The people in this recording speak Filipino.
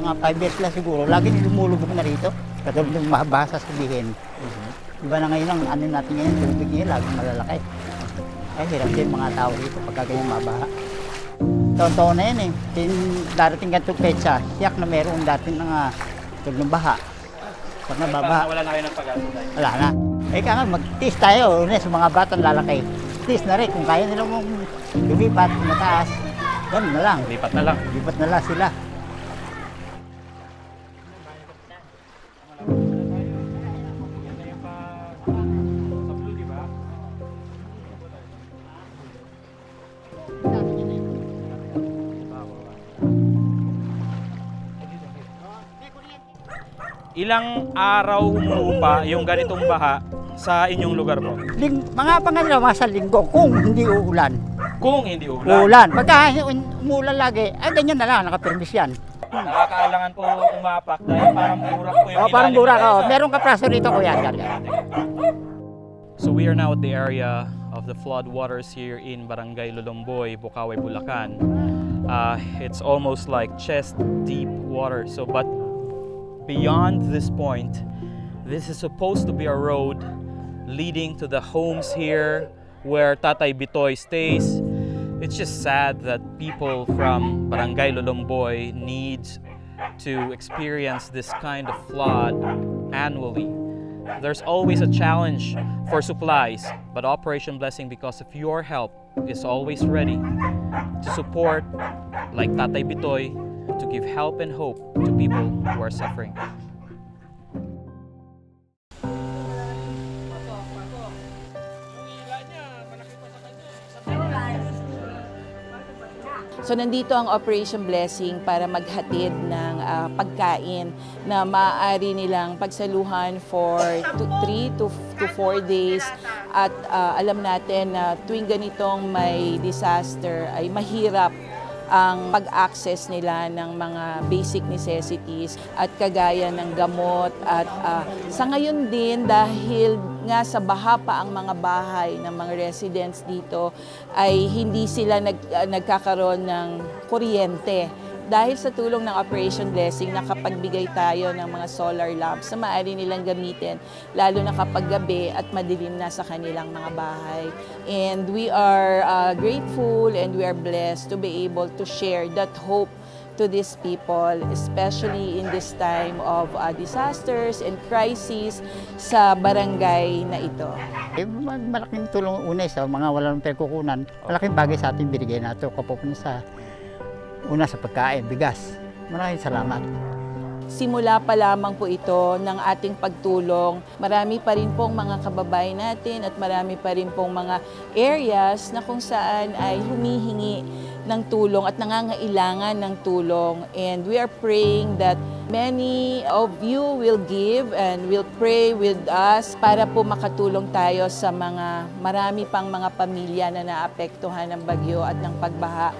mga 5 years lang siguro, lagi lumulubog na rito. Katulad ng mabasa sabihin. Iba na ngayon ang ano natin ngayon, tubig ngayon, laging malalaki. Ay, hirap din mga tao dito pagka ganyan mabaha. Taon-taon na yan eh. Darating ganitong petsa, siyak na mayroong dating tulog ng baha. Pag nababaha. Wala na kayo ng pag-asa. Wala na. Eh kaya nga, mag-tiis tayo. Sa mga batang lalaki. Tiis na rin. Kung kaya nilang lumipat, mataas. Ganun na lang. Lipat na lang. Lipat na lang sila. Ilang araw umuupa yung ganitong baha sa inyong lugar po? Mga pangalawa, mga sa linggo, kung hindi uulan. Kung hindi ulan. Uulan. Pagka umuulan lagi, ay ganyan na lang, nakapirmis yan. Nakakaalangan po umapak dahil parang burak po yung Parang ilalim. burak. Meron ka praso rito, kuya. So we are now at the area of the flood waters here in Barangay Lolomboy, Bukawi, Bulacan. It's almost like chest deep water. But beyond this point, this is supposed to be a road leading to the homes here where Tatay Bitoy stays. It's just sad that people from Barangay Lolomboy need to experience this kind of flood annually. There's always a challenge for supplies, but Operation Blessing, because of your help, is always ready to support, like Tatay Bitoy, to give help and hope to people who are suffering. So nandito ang Operation Blessing para maghatid ng pagkain na maaari nilang pagsaluhan for 3 to 4 days. At alam natin na tuwing ganitong may disaster ay mahirap ang pag-access nila ng mga basic necessities at kagaya ng gamot. At sa ngayon din, dahil nga sa baha pa ang mga bahay ng mga residents dito, ay hindi sila nagkakaroon ng kuryente. Dahil sa tulong ng Operation Blessing, nakapagbigay tayo ng mga solar lamps na maaari nilang gamitin, lalo na kapag gabi at madilim na sa kanilang mga bahay. And we are grateful and we are blessed to be able to share that hope to these people, especially in this time of disasters and crises sa barangay na ito. Malaking tulong una sa mga walang pagkukunan. Malaking bagay sa ating binigay na ito kapag una sa pagkain, bigas. Maraming salamat. Simula pa lamang po ito ng ating pagtulong. Marami pa rin pong mga kababayan natin at marami pa rin pong mga areas na kung saan ay humihingi ng tulong at nangangailangan ng tulong. And we are praying that many of you will give and will pray with us para po makatulong tayo sa marami pang mga pamilya na naapektuhan ng bagyo at ng pagbaha